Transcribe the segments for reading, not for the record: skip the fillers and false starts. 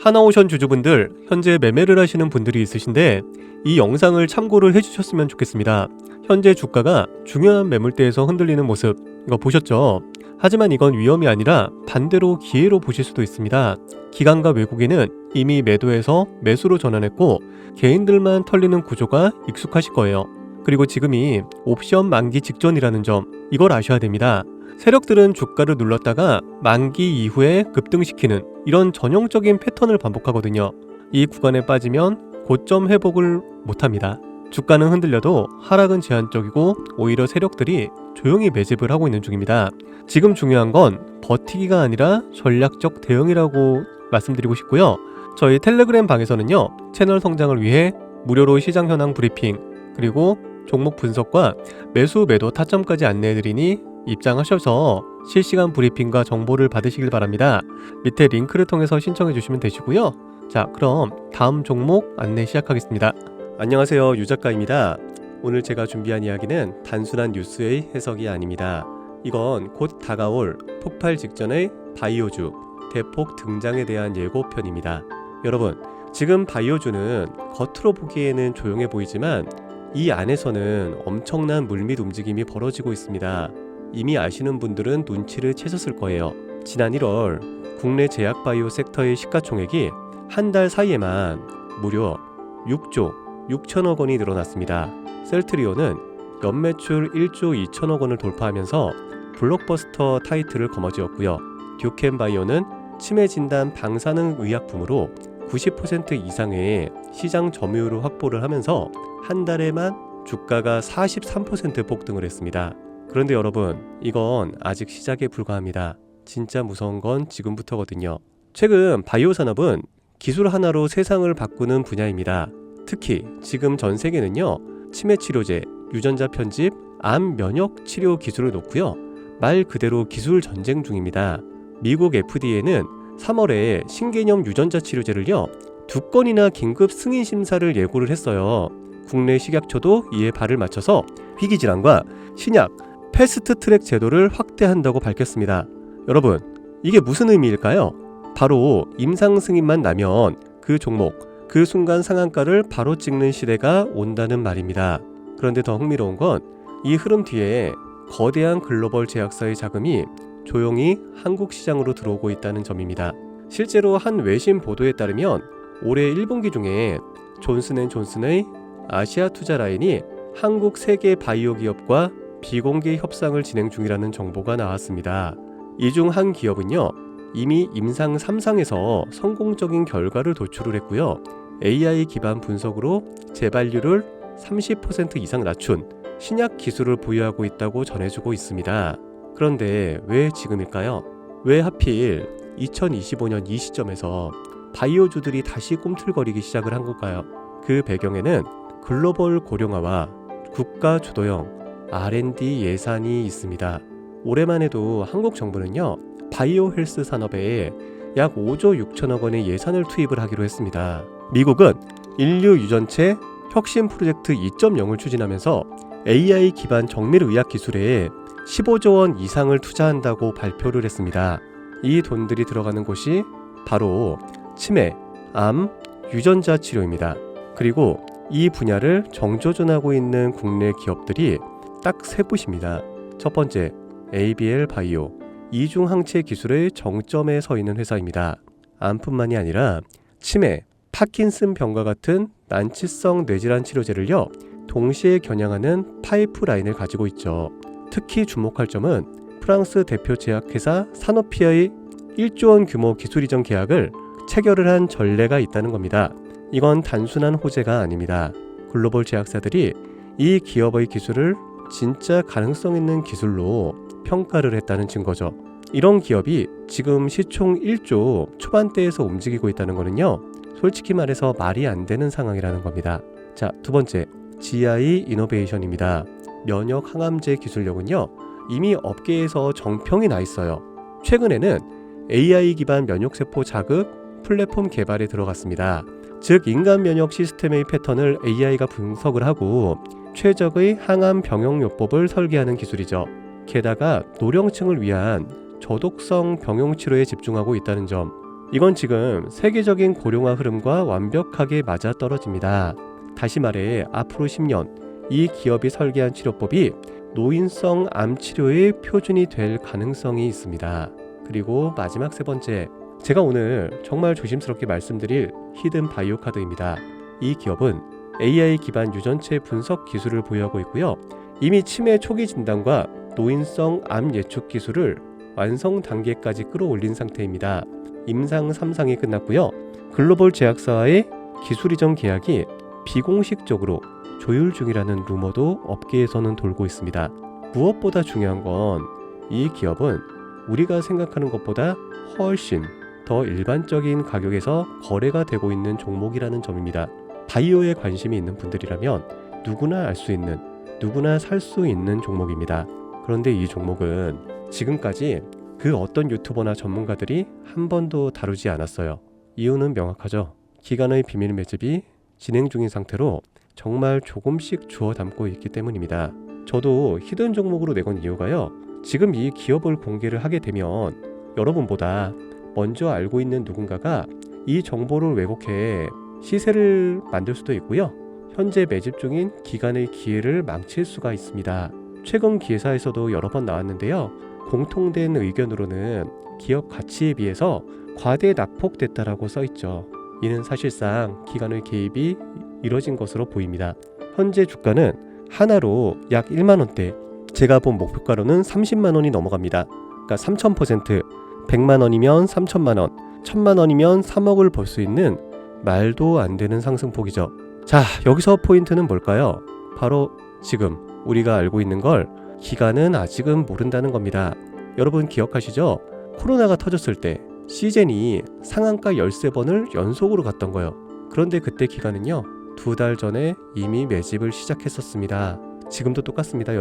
하나오션 주주분들, 현재 매매를 하시는 분들이 있으신데 이 영상을 참고를 해주셨으면 좋겠습니다. 현재 주가가 중요한 매물대에서 흔들리는 모습, 이거 보셨죠? 하지만 이건 위험이 아니라 반대로 기회로 보실 수도 있습니다. 기관과 외국인은 이미 매도해서 매수로 전환했고 개인들만 털리는 구조가 익숙하실 거예요. 그리고 지금이 옵션 만기 직전이라는 점, 이걸 아셔야 됩니다. 세력들은 주가를 눌렀다가 만기 이후에 급등시키는 이런 전형적인 패턴을 반복하거든요. 이 구간에 빠지면 고점 회복을 못합니다. 주가는 흔들려도 하락은 제한적이고 오히려 세력들이 조용히 매집을 하고 있는 중입니다. 지금 중요한 건 버티기가 아니라 전략적 대응이라고 말씀드리고 싶고요. 저희 텔레그램 방에서는요, 채널 성장을 위해 무료로 시장 현황 브리핑, 그리고 종목 분석과 매수 매도 타점까지 안내해드리니 입장하셔서 실시간 브리핑과 정보를 받으시길 바랍니다. 밑에 링크를 통해서 신청해 주시면 되시고요. 자, 그럼 다음 종목 안내 시작하겠습니다. 안녕하세요, 유작가입니다. 오늘 제가 준비한 이야기는 단순한 뉴스의 해석이 아닙니다. 이건 곧 다가올 폭발 직전의 바이오주 대폭 등장에 대한 예고편입니다. 여러분, 지금 바이오주는 겉으로 보기에는 조용해 보이지만 이 안에서는 엄청난 물밑 움직임이 벌어지고 있습니다. 이미 아시는 분들은 눈치를 채셨을 거예요. 지난 1월 국내 제약바이오 섹터의 시가총액이 한 달 사이에만 무려 6조 6천억 원이 늘어났습니다. 셀트리온은 연매출 1조 2천억 원을 돌파하면서 블록버스터 타이틀을 거머쥐었고요. 듀켄바이오는 치매 진단 방사능 의약품으로 90% 이상의 시장 점유율을 확보를 하면서 한 달에만 주가가 43% 폭등을 했습니다. 그런데 여러분, 이건 아직 시작에 불과합니다. 진짜 무서운 건 지금부터거든요. 최근 바이오 산업은 기술 하나로 세상을 바꾸는 분야입니다. 특히 지금 전 세계는요, 치매 치료제, 유전자 편집, 암 면역 치료 기술을 놓고요, 말 그대로 기술 전쟁 중입니다. 미국 FDA는 3월에 신개념 유전자 치료제를요 2건이나 긴급 승인 심사를 예고를 했어요. 국내 식약처도 이에 발을 맞춰서 희귀질환과 신약 패스트 트랙 제도를 확대한다고 밝혔습니다. 여러분, 이게 무슨 의미일까요? 바로 임상 승인만 나면 그 종목, 그 순간 상한가를 바로 찍는 시대가 온다는 말입니다. 그런데 더 흥미로운 건 이 흐름 뒤에 거대한 글로벌 제약사의 자금이 조용히 한국 시장으로 들어오고 있다는 점입니다. 실제로 한 외신 보도에 따르면 올해 1분기 중에 존슨앤존슨의 아시아 투자 라인이 한국 세계 바이오 기업과 비공개 협상을 진행 중이라는 정보가 나왔습니다. 이 중 한 기업은요, 이미 임상 3상에서 성공적인 결과를 도출을 했고요. AI 기반 분석으로 재발률을 30% 이상 낮춘 신약 기술을 보유하고 있다고 전해주고 있습니다. 그런데 왜 지금일까요? 왜 하필 2025년 이 시점에서 바이오주들이 다시 꿈틀거리기 시작을 한 걸까요? 그 배경에는 글로벌 고령화와 국가 주도형 R&D 예산이 있습니다. 올해만 해도 한국 정부는요, 바이오 헬스 산업에 약 5조 6천억 원의 예산을 투입을 하기로 했습니다. 미국은 인류 유전체 혁신 프로젝트 2.0을 추진하면서 AI 기반 정밀 의학 기술에 15조 원 이상을 투자한다고 발표를 했습니다. 이 돈들이 들어가는 곳이 바로 치매, 암, 유전자 치료입니다. 그리고 이 분야를 정조준하고 있는 국내 기업들이 딱 세 곳입니다. 첫 번째, ABL 바이오, 이중 항체 기술의 정점에 서 있는 회사입니다. 암뿐만이 아니라 치매, 파킨슨 병과 같은 난치성 뇌질환 치료제를요 동시에 겨냥하는 파이프라인을 가지고 있죠. 특히 주목할 점은 프랑스 대표 제약회사 사노피의 1조 원 규모 기술 이전 계약을 체결을 한 전례가 있다는 겁니다. 이건 단순한 호재가 아닙니다. 글로벌 제약사들이 이 기업의 기술을 진짜 가능성 있는 기술로 평가를 했다는 증거죠. 이런 기업이 지금 시총 1조 초반대에서 움직이고 있다는 거는요, 솔직히 말해서 말이 안 되는 상황이라는 겁니다. 자, 두 번째, GI 이노베이션입니다. 면역 항암제 기술력은요, 이미 업계에서 정평이 나 있어요. 최근에는 AI 기반 면역세포 자극 플랫폼 개발에 들어갔습니다. 즉, 인간 면역 시스템의 패턴을 AI가 분석을 하고 최적의 항암 병용요법을 설계하는 기술이죠. 게다가 노령층을 위한 저독성 병용 치료에 집중하고 있다는 점, 이건 지금 세계적인 고령화 흐름과 완벽하게 맞아떨어집니다. 다시 말해 앞으로 10년 이 기업이 설계한 치료법이 노인성 암 치료의 표준이 될 가능성이 있습니다. 그리고 마지막 세 번째, 제가 오늘 정말 조심스럽게 말씀드릴 히든 바이오 카드입니다. 이 기업은 AI 기반 유전체 분석 기술을 보유하고 있고요. 이미 치매 초기 진단과 노인성 암 예측 기술을 완성 단계까지 끌어올린 상태입니다. 임상 3상이 끝났고요. 글로벌 제약사와의 기술 이전 계약이 비공식적으로 조율 중이라는 루머도 업계에서는 돌고 있습니다. 무엇보다 중요한 건 이 기업은 우리가 생각하는 것보다 훨씬 더 일반적인 가격에서 거래가 되고 있는 종목이라는 점입니다. 바이오에 관심이 있는 분들이라면 누구나 알 수 있는, 누구나 살 수 있는 종목입니다. 그런데 이 종목은 지금까지 그 어떤 유튜버나 전문가들이 한 번도 다루지 않았어요. 이유는 명확하죠. 기관의 비밀 매집이 진행 중인 상태로 정말 조금씩 주워 담고 있기 때문입니다. 저도 히든 종목으로 내건 이유가요. 지금 이 기업을 공개를 하게 되면 여러분보다 먼저 알고 있는 누군가가 이 정보를 왜곡해 시세를 만들 수도 있고요. 현재 매집 중인 기관의 기회를 망칠 수가 있습니다. 최근 기사에서도 여러 번 나왔는데요. 공통된 의견으로는 기업 가치에 비해서 과대 낙폭됐다라고 써있죠. 이는 사실상 기관의 개입이 이뤄진 것으로 보입니다. 현재 주가는 하나로 약 1만원대, 제가 본 목표가로는 30만원이 넘어갑니다. 그러니까 3000%, 100만원이면 3천만원, 1000만원이면 3억을 벌 수 있는 말도 안 되는 상승폭이죠. 자, 여기서 포인트는 뭘까요? 바로 지금 우리가 알고 있는 걸 기관은 아직은 모른다는 겁니다. 여러분 기억하시죠? 코로나가 터졌을 때 시젠이 상한가 13번을 연속으로 갔던 거예요. 그런데 그때 기관은요 2달 전에 이미 매집을 시작했었습니다. 지금도 똑같습니다.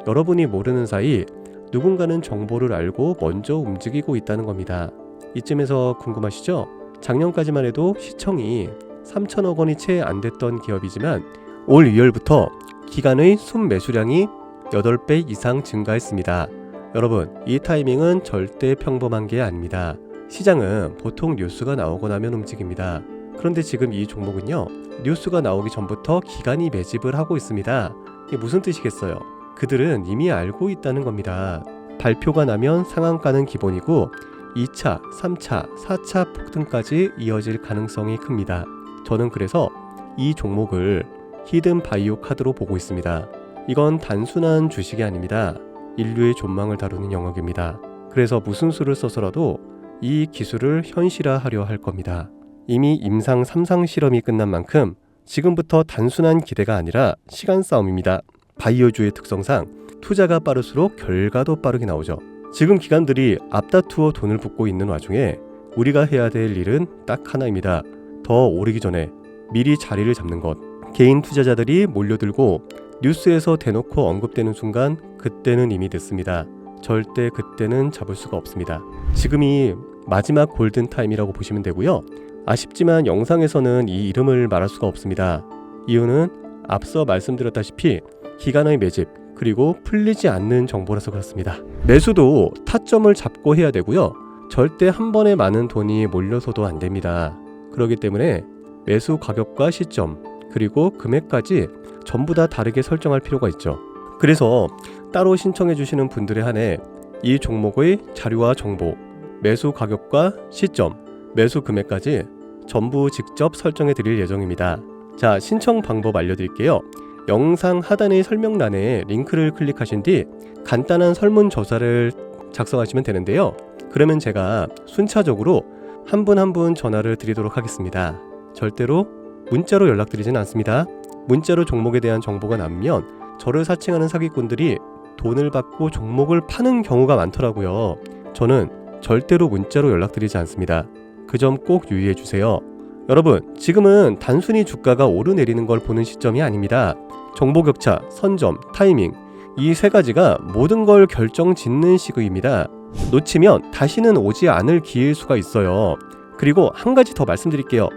여러분이 모르는 사이 누군가는 정보를 알고 먼저 움직이고 있다는 겁니다. 이쯤에서 궁금하시죠? 작년까지만 해도 시청이 3천억 원이 채 안 됐던 기업이지만 올 2월부터 기관의 순매수량이 8배 이상 증가했습니다. 여러분, 이 타이밍은 절대 평범한 게 아닙니다. 시장은 보통 뉴스가 나오고 나면 움직입니다. 그런데 지금 이 종목은요, 뉴스가 나오기 전부터 기관이 매집을 하고 있습니다. 이게 무슨 뜻이겠어요? 그들은 이미 알고 있다는 겁니다. 발표가 나면 상한가는 기본이고 2차, 3차, 4차 폭등까지 이어질 가능성이 큽니다. 저는 그래서 이 종목을 히든 바이오 카드로 보고 있습니다. 이건 단순한 주식이 아닙니다. 인류의 존망을 다루는 영역입니다. 그래서 무슨 수를 써서라도 이 기술을 현실화하려 할 겁니다. 이미 임상 3상 실험이 끝난 만큼 지금부터 단순한 기대가 아니라 시간 싸움입니다. 바이오주의 특성상 투자가 빠를수록 결과도 빠르게 나오죠. 지금 기관들이 앞다투어 돈을 붓고 있는 와중에 우리가 해야 될 일은 딱 하나입니다. 더 오르기 전에 미리 자리를 잡는 것. 개인 투자자들이 몰려들고 뉴스에서 대놓고 언급되는 순간 그때는 이미 늦습니다. 절대 그때는 잡을 수가 없습니다. 지금이 마지막 골든타임이라고 보시면 되고요. 아쉽지만 영상에서는 이 이름을 말할 수가 없습니다. 이유는 앞서 말씀드렸다시피 기관의 매집 그리고 풀리지 않는 정보라서 그렇습니다. 매수도 타점을 잡고 해야 되고요. 절대 한 번에 많은 돈이 몰려서도 안 됩니다. 그렇기 때문에 매수 가격과 시점 그리고 금액까지 전부 다 다르게 설정할 필요가 있죠. 그래서 따로 신청해 주시는 분들에 한해 이 종목의 자료와 정보, 매수 가격과 시점, 매수 금액까지 전부 직접 설정해 드릴 예정입니다. 자, 신청 방법 알려드릴게요. 영상 하단의 설명란에 링크를 클릭하신 뒤 간단한 설문조사를 작성하시면 되는데요. 그러면 제가 순차적으로 한 분 한 분 전화를 드리도록 하겠습니다. 절대로 문자로 연락드리진 않습니다. 문자로 종목에 대한 정보가 나오면 저를 사칭하는 사기꾼들이 돈을 받고 종목을 파는 경우가 많더라고요. 저는 절대로 문자로 연락드리지 않습니다. 그 점 꼭 유의해 주세요. 여러분, 지금은 단순히 주가가 오르내리는 걸 보는 시점이 아닙니다. 정보 격차, 선점, 타이밍 이 세 가지가 모든 걸 결정짓는 시기입니다. 놓치면 다시는 오지 않을 기회일 수가 있어요. 그리고 한 가지 더 말씀드릴게요.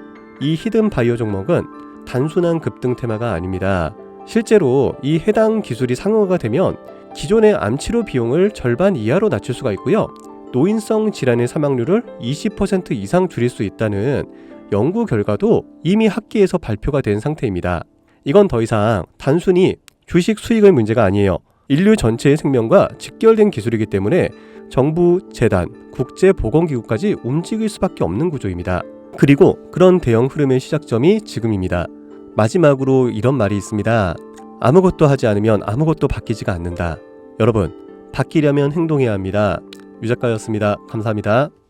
이 히든 바이오 종목은 단순한 급등 테마가 아닙니다. 실제로 이 해당 기술이 상용화가 되면 기존의 암치료 비용을 절반 이하로 낮출 수가 있고요. 노인성 질환의 사망률을 20% 이상 줄일 수 있다는 연구 결과도 이미 학계에서 발표가 된 상태입니다. 이건 더 이상 단순히 주식 수익의 문제가 아니에요. 인류 전체의 생명과 직결된 기술이기 때문에 정부, 재단, 국제보건기구까지 움직일 수밖에 없는 구조입니다. 그리고 그런 대형 흐름의 시작점이 지금입니다. 마지막으로 이런 말이 있습니다. 아무것도 하지 않으면 아무것도 바뀌지가 않는다. 여러분, 바뀌려면 행동해야 합니다. 유 작가였습니다. 감사합니다.